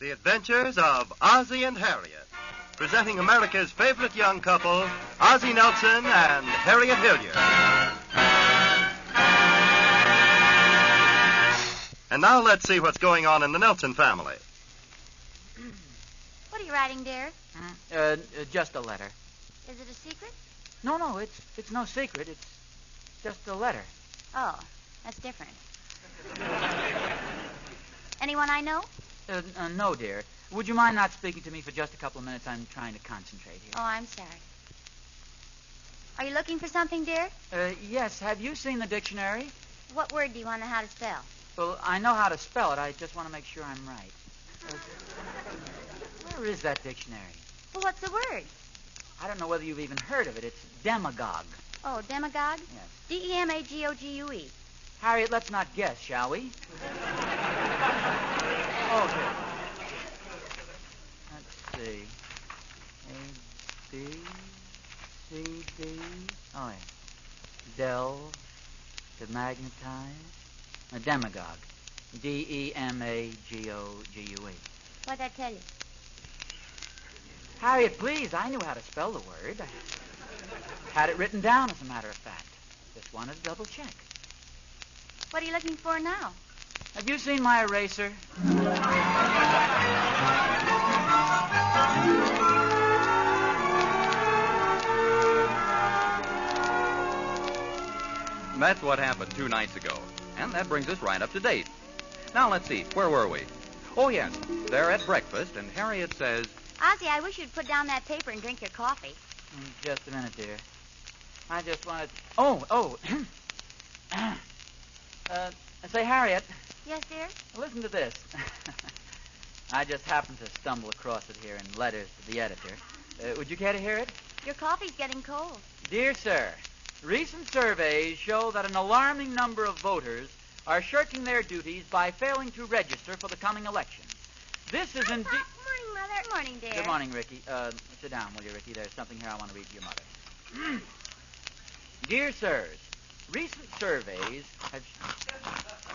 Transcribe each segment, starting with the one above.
The Adventures of Ozzie and Harriet, presenting America's favorite young couple, Ozzie Nelson and Harriet Hilliard. And now let's see what's going on in the Nelson family. What are you writing, dear? Just a letter. Is it a secret? No, it's no secret. It's just a letter. Oh, that's different. Anyone I know? No, dear. Would you mind not speaking to me for just a couple of minutes? I'm trying to concentrate here. Oh, I'm sorry. Are you looking for something, dear? Yes. Have you seen the dictionary? What word do you want to know how to spell? Well, I know how to spell it. I just want to make sure I'm right. Where is that dictionary? Well, what's the word? I don't know whether you've even heard of it. It's demagogue. Oh, demagogue? Yes. D-E-M-A-G-O-G-U-E. Harriet, let's not guess, shall we? Oh, here. Let's see. A, B, C, D. Oh, yeah. Delve. Demagnetize. A demagogue. D-E-M-A-G-O-G-U-E. What'd that tell you? Harriet, please. I knew how to spell the word. I had it written down, as a matter of fact. Just wanted to double check. What are you looking for now? Have you seen my eraser? That's what happened 2 nights ago. And that brings us right up to date. Now, let's see. Where were we? Oh, yes. They're at breakfast, and Harriet says... Ozzie, I wish you'd put down that paper and drink your coffee. Just a minute, dear. I just wanted... Oh. Say, Harriet. Yes, dear? Listen to this. I just happened to stumble across it here in letters to the editor. Would you care to hear it? Your coffee's getting cold. Dear sir, recent surveys show that an alarming number of voters are shirking their duties by failing to register for the coming elections. This is indeed... Good morning, Mother. Good morning, dear. Good morning, Ricky. Sit down, will you, Ricky? There's something here I want to read to your mother. Dear sirs, recent surveys have...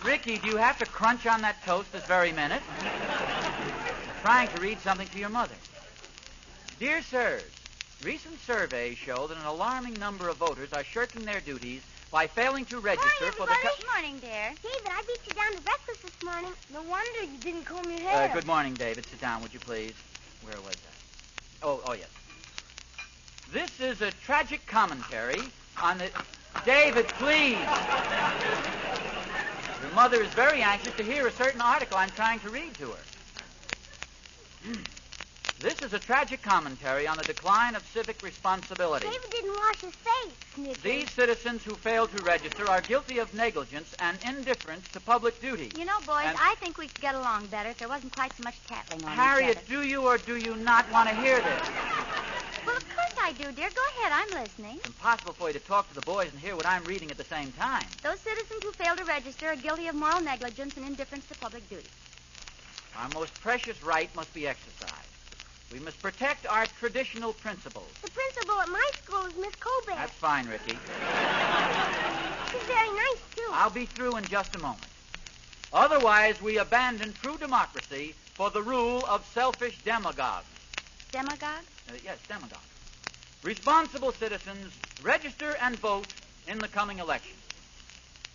Ricky, do you have to crunch on that toast this very minute? I'm trying to read something to your mother. Dear sirs, recent surveys show that an alarming number of voters are shirking their duties by failing to register for the... Good morning, dear. David, I beat you down to breakfast this morning. No wonder you didn't comb your hair. Good morning, David. Sit down, would you please? Where was that? Oh, yes. This is a tragic commentary on the... David, please. Your mother is very anxious to hear a certain article I'm trying to read to her. This is a tragic commentary on the decline of civic responsibility. David didn't wash his face, Snickers. These citizens who fail to register are guilty of negligence and indifference to public duty. You know, boys, I think we could get along better if there wasn't quite so much tattling on Harriet, each other. do you or do you not want to hear this? Well, of course I do, dear. Go ahead. I'm listening. It's impossible for you to talk to the boys and hear what I'm reading at the same time. Those citizens who fail to register are guilty of moral negligence and indifference to public duty. Our most precious right must be exercised. We must protect our traditional principles. The principal at my school is Miss Colbert. That's fine, Ricky. She's very nice, too. I'll be through in just a moment. Otherwise, we abandon true democracy for the rule of selfish demagogues. Demagogue? Yes, demagogues. Responsible citizens register and vote in the coming election.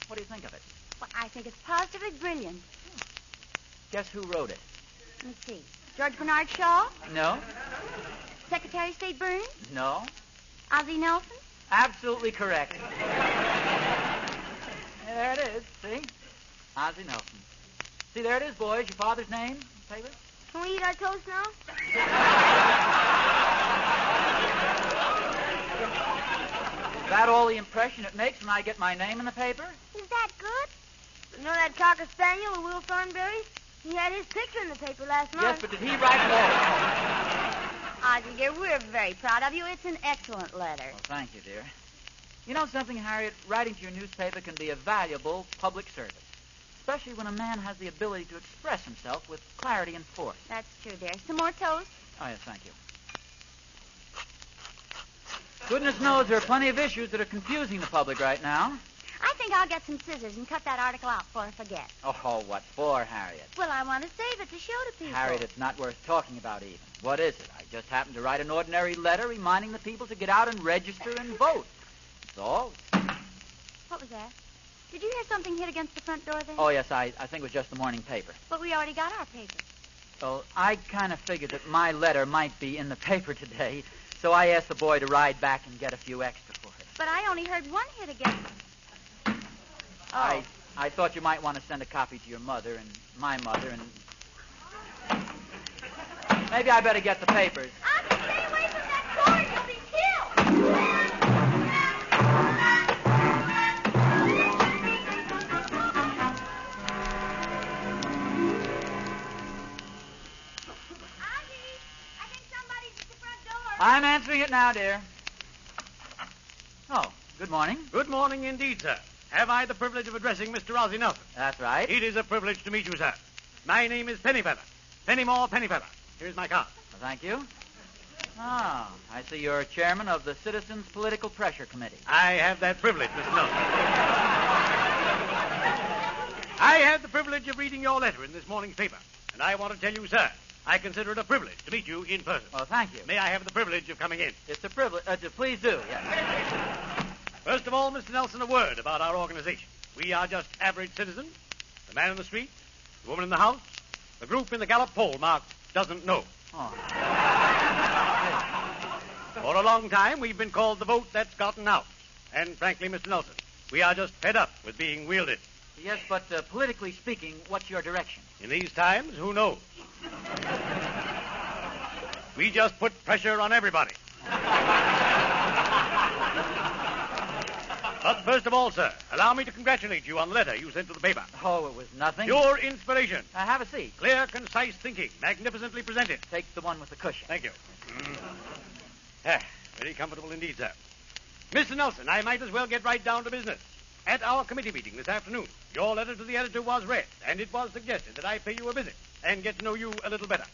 What do you think of it? Well, I think it's positively brilliant. Guess who wrote it? Let me see. George Bernard Shaw? No. Secretary of State Burns? No. Ozzie Nelson? Absolutely correct. There it is, see? Ozzie Nelson. See, there it is, boys. Your father's name? Paper? Can we eat our toast now? Is that all the impression it makes when I get my name in the paper? Is that good? You know that Cocker Spaniel of Will Thornberry? He had his picture in the paper last month. Yes, but did he write it all? Ozzie, dear, we're very proud of you. It's an excellent letter. Well, thank you, dear. You know something, Harriet? Writing to your newspaper can be a valuable public service, especially when a man has the ability to express himself with clarity and force. That's true, dear. Some more toast? Oh, yes, thank you. Goodness knows there are plenty of issues that are confusing the public right now. I think I'll get some scissors and cut that article out before I forget. Oh, what for, Harriet? Well, I want to save it to show to people. Harriet, it's not worth talking about even. What is it? I just happened to write an ordinary letter reminding the people to get out and register and vote. That's all. What was that? Did you hear something hit against the front door there? Oh, yes, I think it was just the morning paper. But we already got our paper. Well, I kind of figured that my letter might be in the paper today, so I asked the boy to ride back and get a few extra for it. But I only heard one hit against... Oh. I thought you might want to send a copy to your mother and my mother and... Maybe I better get the papers. Ozzie, stay away from that cord. You'll be killed. Ozzie, I think somebody's at the front door. I'm answering it now, dear. Oh, good morning. Good morning indeed, sir. Have I the privilege of addressing Mr. Ozzie Nelson? That's right. It is a privilege to meet you, sir. My name is Pennyfeather. Pennymore Pennyfeather. Here's my card. Well, thank you. Ah, I see you're chairman of the Citizens Political Pressure Committee. I have that privilege, Mr. Nelson. I had the privilege of reading your letter in this morning's paper, and I want to tell you, sir, I consider it a privilege to meet you in person. Well, thank you. May I have the privilege of coming in? It's a privilege. Please do, yes. First of all, Mr. Nelson, a word about our organization. We are just average citizens. The man in the street, the woman in the house, the group in the Gallup poll marked doesn't know. Oh. For a long time, we've been called the vote that's gotten out. And frankly, Mr. Nelson, we are just fed up with being wielded. Yes, but politically speaking, what's your direction? In these times, who knows? We just put pressure on everybody. But first of all, sir, allow me to congratulate you on the letter you sent to the paper. Oh, it was nothing. Your inspiration. Have a seat. Clear, concise thinking. Magnificently presented. Take the one with the cushion. Thank you. Very comfortable indeed, sir. Mr. Nelson, I might as well get right down to business. At our committee meeting this afternoon, your letter to the editor was read, and it was suggested that I pay you a visit and get to know you a little better.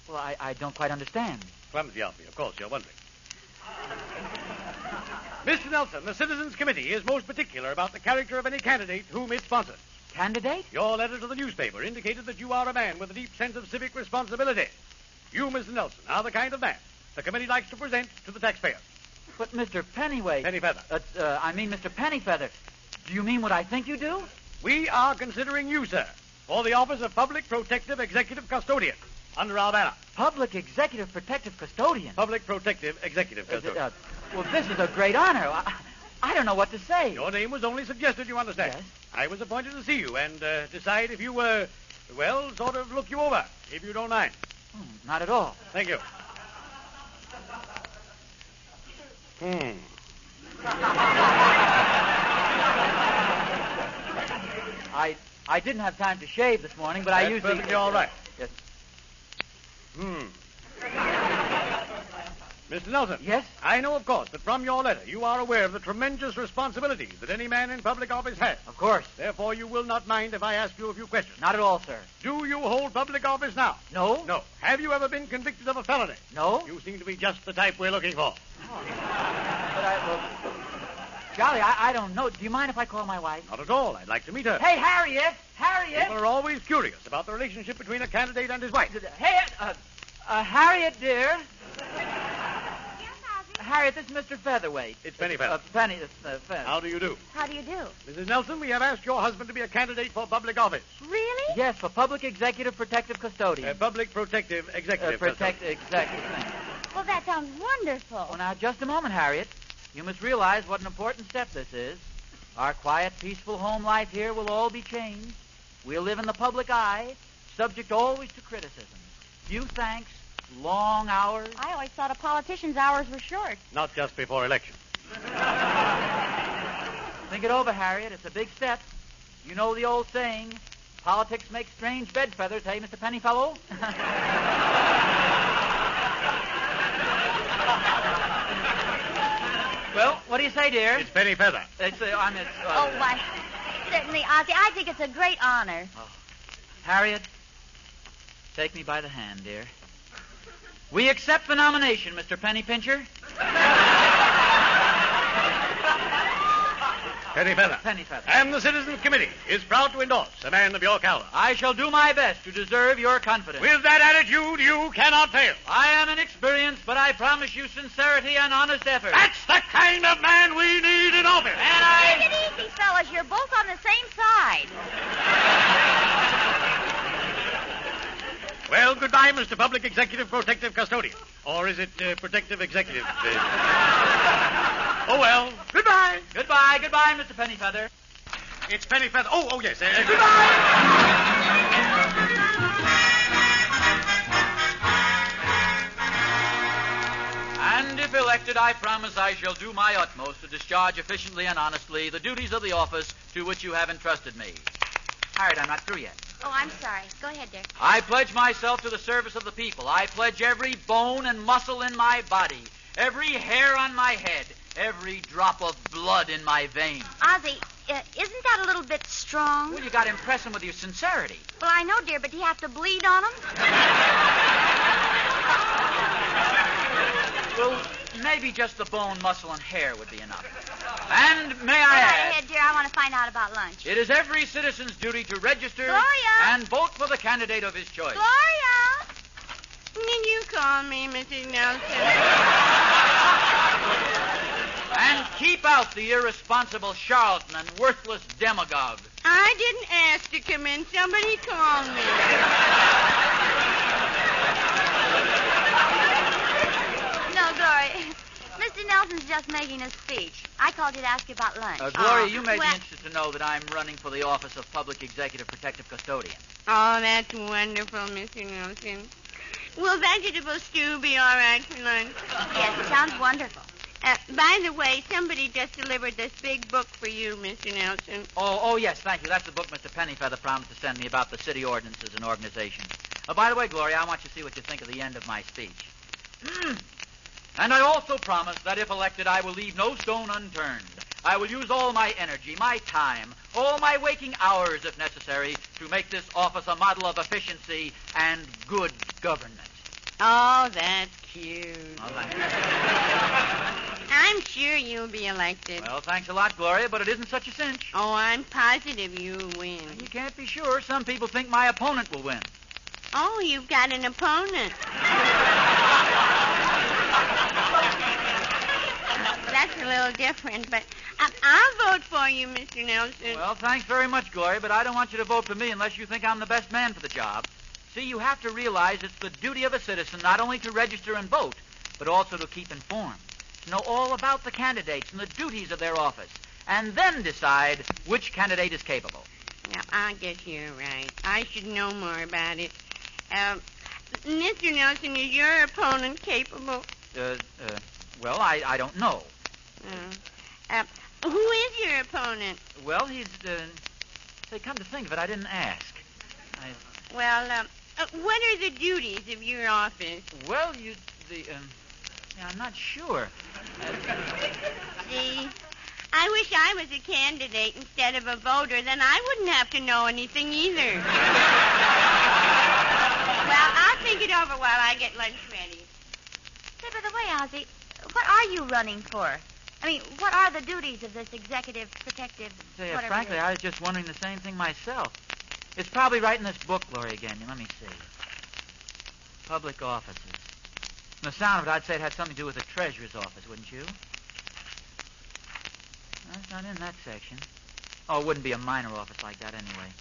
Well, I don't quite understand. Clumsy of me, of course, you're wondering. Mr. Nelson, the Citizens Committee is most particular about the character of any candidate whom it sponsors. Candidate? Your letter to the newspaper indicated that you are a man with a deep sense of civic responsibility. You, Mr. Nelson, are the kind of man the committee likes to present to the taxpayers. But Mr. Pennyweight... Pennyfeather. Mr. Pennyfeather. Do you mean what I think you do? We are considering you, sir, for the office of Public Protective Executive Custodian under our banner. Public Executive Protective Custodian? Public Protective Executive Custodian. Well, this is a great honor. I don't know what to say. Your name was only suggested, you understand. Yes. I was appointed to see you and decide if you were, sort of look you over, if you don't mind. Not at all. Thank you. I didn't have time to shave this morning, but I That's usually... perfectly all right. Yes. Mr. Nelson. Yes? I know, of course, that from your letter you are aware of the tremendous responsibilities that any man in public office has. Of course. Therefore, you will not mind if I ask you a few questions. Not at all, sir. Do you hold public office now? No? No. Have you ever been convicted of a felony? No? You seem to be just the type we're looking for. Golly, I don't know. Do you mind if I call my wife? Not at all. I'd like to meet her. Hey, Harriet! Harriet! People are always curious about the relationship between a candidate and his wife. Hey, Harriet, dear. Yes, Ozzie? Harriet, this is Mr. Featherweight. It's Pennyfeather. Feather. How do you do? How do you do? Mrs. Nelson, we have asked your husband to be a candidate for public office. Really? Yes, for Public Executive Protective Custodian. Public Protective Executive. Executive. Well, that sounds wonderful. Well, now, just a moment, Harriet. You must realize what an important step this is. Our quiet, peaceful home life here will all be changed. We'll live in the public eye, subject always to criticism. Few thanks, long hours. I always thought a politician's hours were short. Not just before election. Think it over, Harriet. It's a big step. You know the old saying, politics make strange bed feathers, hey, Mr. Pennyfellow? Well, what do you say, dear? It's Pennyfeather. Oh, why, certainly, Ozzie. I think it's a great honor. Oh. Harriet, take me by the hand, dear. We accept the nomination, Mr. Penny Pincher. Pennyfeather. Pennyfeather. And the Citizens Committee is proud to endorse a man of your caliber. I shall do my best to deserve your confidence. With that attitude, you cannot fail. I am inexperienced, but I promise you sincerity and honest effort. That's the kind of man we need in office. And Take it easy, fellas. You're both on the same side. Well, goodbye, Mr. Public Executive Protective Custodian. Or is it Protective Executive? Oh, well. Goodbye. Goodbye, Mr. Pennyfeather. It's Pennyfeather. Oh, yes. Goodbye. And if elected, I promise I shall do my utmost to discharge efficiently and honestly the duties of the office to which you have entrusted me. Harriet, I'm not through yet. Oh, I'm sorry. Go ahead, dear. I pledge myself to the service of the people. I pledge every bone and muscle in my body, every hair on my head, every drop of blood in my veins. Ozzie, isn't that a little bit strong? Well, you got to impress him with your sincerity. Well, I know, dear, but do you have to bleed on him? Well, maybe just the bone, muscle, and hair would be enough. And may I Go add, ahead, dear. I want to find out about lunch. it is every citizen's duty to register Gloria! and vote for the candidate of his choice. Gloria! Can you call me, Mrs. Nelson? And keep out the irresponsible charlatan and worthless demagogue. I didn't ask to come in. Somebody called me. No, Gloria. Mr. Nelson's just making a speech. I called you to ask you about lunch. Gloria, you may well- be interested to know that I'm running for the office of Public Executive Protective Custodian. Oh, that's wonderful, Mr. Nelson. Will vegetable stew be all right for lunch? Yes, it sounds wonderful. By the way, somebody just delivered this big book for you, Mr. Nelson. Oh, yes, thank you. That's the book Mr. Pennyfeather promised to send me about the city ordinances and organizations. By the way, Gloria, I want you to see what you think of the end of my speech. And I also promise that if elected, I will leave no stone unturned. I will use all my energy, my time, all my waking hours, if necessary, to make this office a model of efficiency and good government. Oh, that's cute. Oh, thank you. I'm sure you'll be elected. Well, thanks a lot, Gloria, but it isn't such a cinch. Oh, I'm positive you'll win. You can't be sure. Some people think my opponent will win. Oh, you've got an opponent. That's a little different, but I'll vote for you, Mr. Nelson. Well, thanks very much, Gloria, but I don't want you to vote for me unless you think I'm the best man for the job. See, you have to realize it's the duty of a citizen not only to register and vote, but also to keep informed, to know all about the candidates and the duties of their office, and then decide which candidate is capable. Now, I guess you're right. I should know more about it. Mr. Nelson, is your opponent capable? Well, I don't know. Who is your opponent? Well, he's, say, come to think of it, I didn't ask. Well, what are the duties of your office? Well, I'm not sure. See, I wish I was a candidate instead of a voter. Then I wouldn't have to know anything either. Well, I'll think it over while I get lunch ready. Say, by the way, Ozzie, what are you running for? I mean, what are the duties of this executive protective whatever Frankly, it is? I was just wondering the same thing myself. It's probably right in this book, Gloria, again. Let me see. Public offices. From the sound of it, I'd say it had something to do with the treasurer's office, wouldn't you? Well, it's not in that section. Oh, it wouldn't be a minor office like that anyway.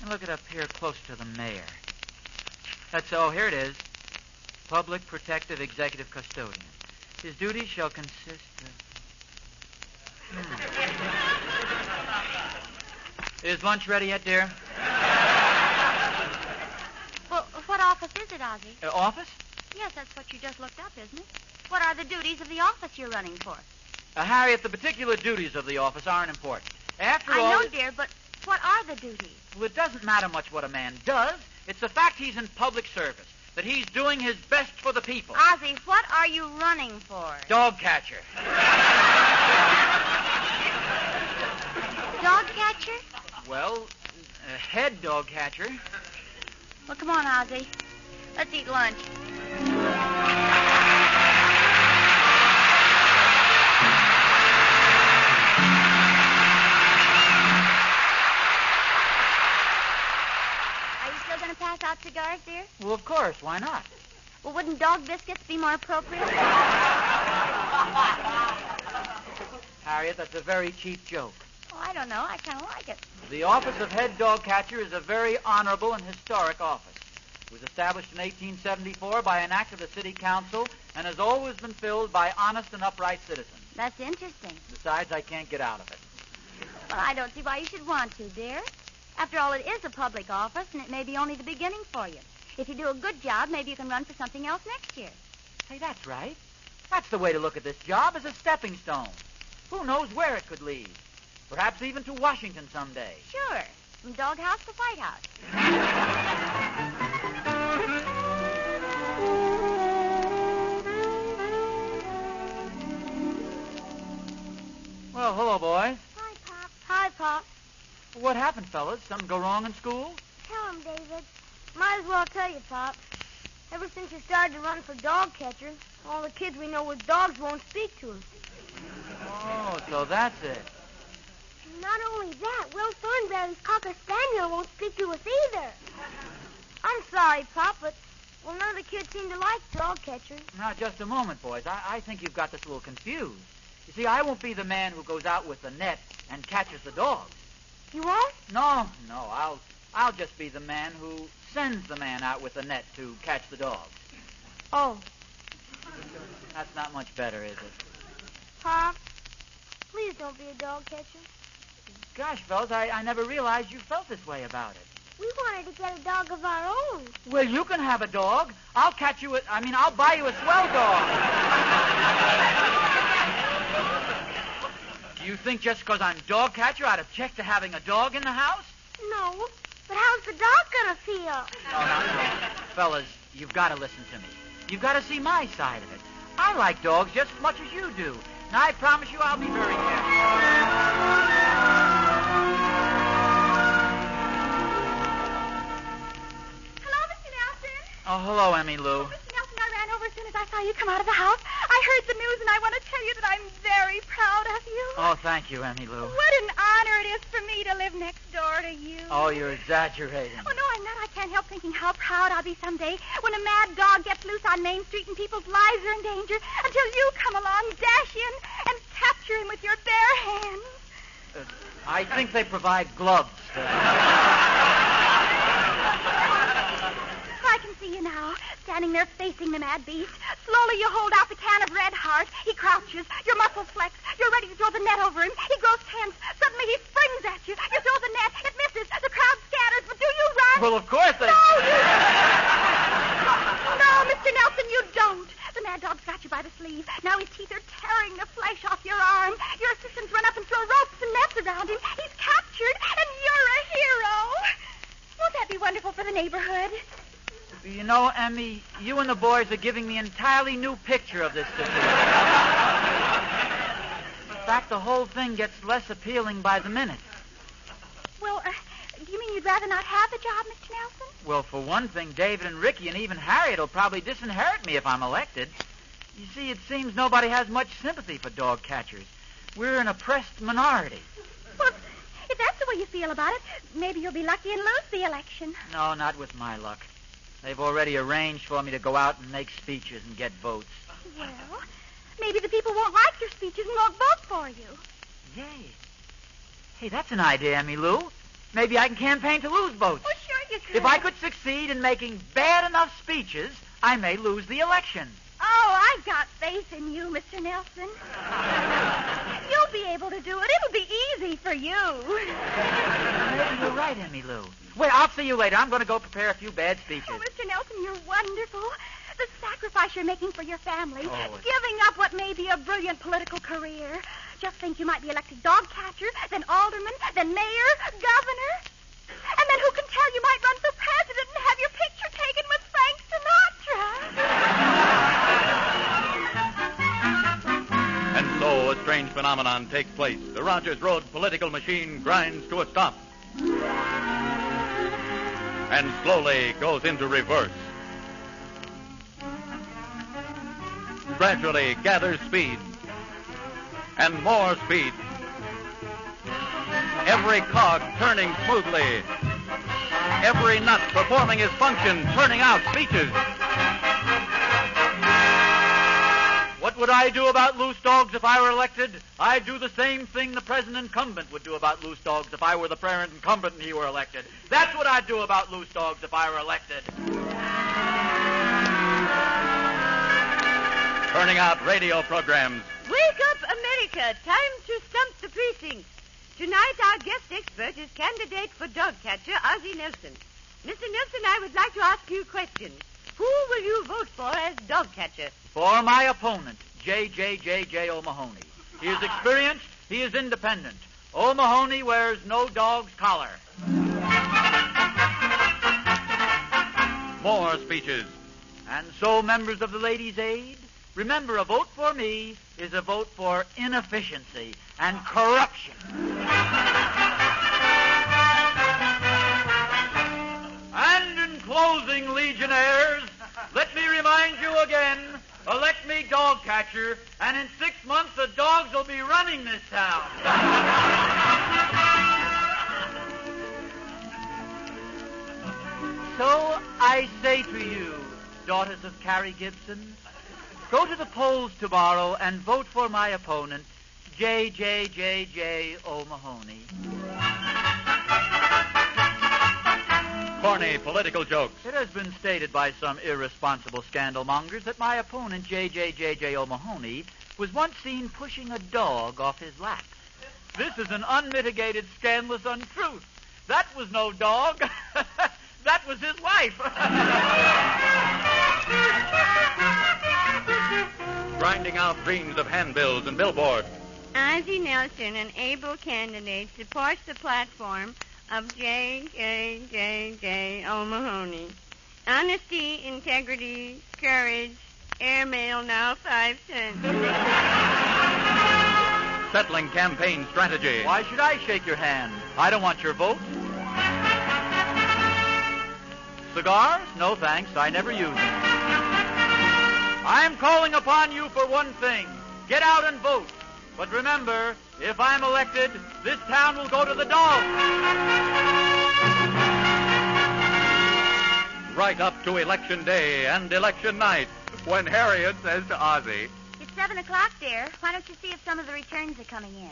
And look it up here closer to the mayor. Here it is. Public Protective Executive Custodian. His duties shall consist of... Is lunch ready yet, dear? Well, what office is it, Ozzie? Office? Yes, that's what you just looked up, isn't it? What are the duties of the office you're running for? Harriet, the particular duties of the office aren't important. After all... I know, dear, but what are the duties? Well, it doesn't matter much what a man does. It's the fact he's in public service, that he's doing his best for the people. Ozzie, what are you running for? Dog catcher. Dog catcher? Well, head dog catcher. Well, come on, Ozzie. Let's eat lunch. cigars, dear? Well, of course. Why not? Well, wouldn't dog biscuits be more appropriate? Harriet, that's a very cheap joke. Oh, I don't know. I kind of like it. The office of head dog catcher is a very honorable and historic office. It was established in 1874 by an act of the city council and has always been filled by honest and upright citizens. That's interesting. Besides, I can't get out of it. Well, I don't see why you should want to, dear. After all, it is a public office, and it may be only the beginning for you. If you do a good job, maybe you can run for something else next year. Hey, that's right. That's the way to look at this job, as a stepping stone. Who knows where it could lead? Perhaps even to Washington someday. Sure. From doghouse to White House. Well, hello, boys. Hi, Pop. Hi, Pop. What happened, fellas? Something go wrong in school? Tell him, David. Might as well tell you, Pop. Ever since you started to run for dog catcher, all the kids we know with dogs won't speak to us. Oh, so that's it. Not only that, Will Thornberry's Cocker Spaniel won't speak to us either. I'm sorry, Pop, but, well, none of the kids seem to like dog catchers. Now, just a moment, boys. I think you've got this a little confused. You see, I won't be the man who goes out with the net and catches the dogs. You won't? No, I'll just be the man who sends the man out with the net to catch the dogs. Oh. That's not much better, is it? Pop, please don't be a dog catcher. Gosh, fellas, I never realized you felt this way about it. We wanted to get a dog of our own. Well, you can have a dog. I'll buy you a swell dog. You think just because I'm dog catcher I'd object to having a dog in the house? No, but how's the dog gonna feel? No. Fellas, you've got to listen to me. You've got to see my side of it. I like dogs just as much as you do. Now, I promise you I'll be very careful. Hello, Mr. Nelson. Oh, hello, Emmy Lou. Mr. Nelson, I ran over as soon as I saw you come out of the house. I heard the news, and I want to tell you that I'm very proud of you. Oh, thank you, Emmy Lou. What an honor it is for me to live next door to you. Oh, you're exaggerating. Oh, no, I'm not. I can't help thinking how proud I'll be someday when a mad dog gets loose on Main Street and people's lives are in danger until you come along, dash in, and capture him with your bare hands. I think they provide gloves. I can see you now, standing there facing the mad beast. Slowly you hold out the can of Red Heart. He crouches. Your muscles flex. You're ready to throw the net over him. He grows tense. Suddenly he springs at you. You throw the net. It misses. The crowd scatters. But do you run? Well, of course they... No, Mr. Nelson, you don't. The mad dog's got you by the sleeve. Now his teeth are tearing the flesh off your arm. Your assistants run up and throw ropes and nets around him. He's captured, and you're a hero. Won't that be wonderful for the neighborhood? You know, Emmy, you and the boys are giving me an entirely new picture of this situation. In fact, the whole thing gets less appealing by the minute. Well, do you mean you'd rather not have the job, Mr. Nelson? Well, for one thing, David and Ricky and even Harriet will probably disinherit me if I'm elected. You see, it seems nobody has much sympathy for dog catchers. We're an oppressed minority. Well, if that's the way you feel about it, maybe you'll be lucky and lose the election. No, not with my luck. They've already arranged for me to go out and make speeches and get votes. Well, maybe the people won't like your speeches and won't vote for you. Yay. Hey, that's an idea, Emmy Lou. Maybe I can campaign to lose votes. Oh, sure you could. If I could succeed in making bad enough speeches, I may lose the election. Oh, I've got faith in you, Mr. Nelson. You'll be able to do it. It'll be easy for you. Maybe you're right, Emmy Lou. Wait, I'll see you later. I'm going to go prepare a few bad speeches. Oh, Mr. Nelson, you're wonderful. The sacrifice you're making for your family, Oh, giving up what may be a brilliant political career. Just think you might be elected dog catcher, then alderman, then mayor, governor. And then who can tell, you might run for president and have your picture taken with Frank Sinatra. And so a strange phenomenon takes place. The Rogers Road political machine grinds to a stop and slowly goes into reverse. Gradually gathers speed and more speed. Every cog turning smoothly every nut performing his function, turning out speeches. What would I do about loose dogs if I were elected? I'd do the same thing the present incumbent would do about loose dogs if I were the present incumbent and he were elected. That's what I'd do about loose dogs if I were elected. Turning out radio programs. Wake up, America. Time to stump the precinct. Tonight, our guest expert is candidate for dog catcher, Ozzie Nelson. Mr. Nelson, I would like to ask you questions. Who will you vote for as dog catcher? For my opponent, J. O'Mahony. He is experienced. He is independent. O'Mahony wears no dog's collar. More speeches. And so, members of the Ladies' Aid, remember, a vote for me is a vote for inefficiency and corruption. And in closing, Legionnaires, let me remind you again, elect me dog catcher, and in 6 months the dogs will be running this town. So I say to you, daughters of Carrie Gibson, go to the polls tomorrow and vote for my opponent, J. O'Mahony. Corny political jokes. It has been stated by some irresponsible scandal mongers that my opponent, J. O'Mahony, was once seen pushing a dog off his lap. This is an unmitigated, scandalous untruth. That was no dog. That was his wife. Grinding out dreams of handbills and billboards. Ozzie Nelson, an able candidate, supports the platform of J. O'Mahony. Honesty, integrity, courage, airmail now 5 cents. Settling campaign strategy. Why should I shake your hand? I don't want your vote. Cigars? No, thanks. I never use them. I'm calling upon you for one thing. Get out and vote. But remember, if I'm elected, this town will go to the dogs. Right up to election day and election night, when Harriet says to Ozzie, It's 7 o'clock, dear. Why don't you see if some of the returns are coming in?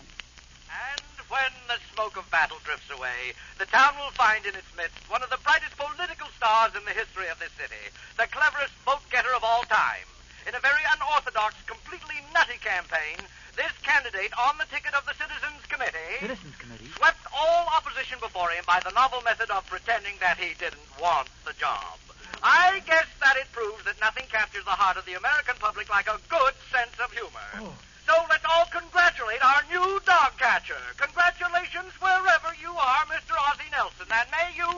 And when the smoke of battle drifts away, the town will find in its midst one of the brightest political stars in the history of this city, the cleverest vote-getter of all time. In a very unorthodox, completely nutty campaign, this candidate on the ticket of the Citizens Committee... Citizens Committee? ...swept all opposition before him by the novel method of pretending that he didn't want the job. I guess that it proves that nothing captures the heart of the American public like a good sense of humor. Oh. So let's all congratulate our new dog catcher. Congratulations wherever you are, Mr. Ozzie Nelson, and may you...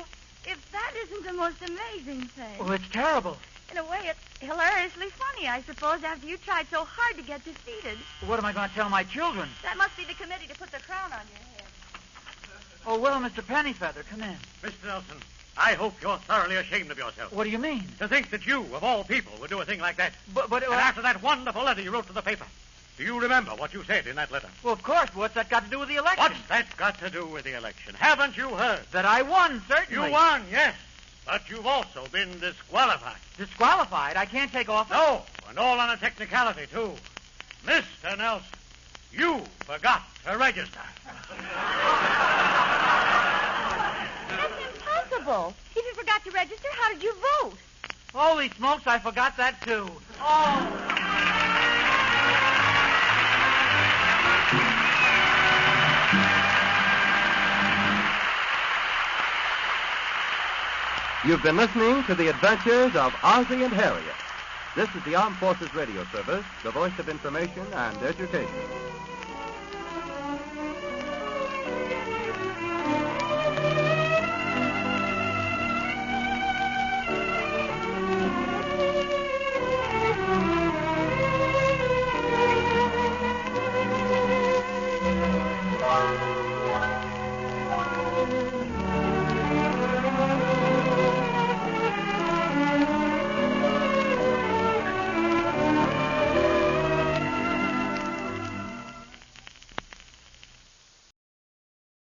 If that isn't the most amazing thing. Oh, it's terrible. In a way, it's hilariously funny, I suppose, after you tried so hard to get defeated. What am I going to tell my children? That must be the committee to put the crown on your head. Oh, well, Mr. Pennyfeather, come in. Mr. Nelson, I hope you're thoroughly ashamed of yourself. What do you mean? To think that you, of all people, would do a thing like that. But And after that wonderful letter you wrote to the paper. Do you remember what you said in that letter? Well, of course. What's that got to do with the election? What's that got to do with the election? Haven't you heard? That I won, certainly. You won, yes. But you've also been disqualified. Disqualified? I can't take office? No, and all on a technicality, too. Mr. Nelson, you forgot to register. That's impossible. If you forgot to register, how did you vote? Holy smokes, I forgot that, too. Oh. You've been listening to the adventures of Ozzie and Harriet. This is the Armed Forces Radio Service, the voice of information and education.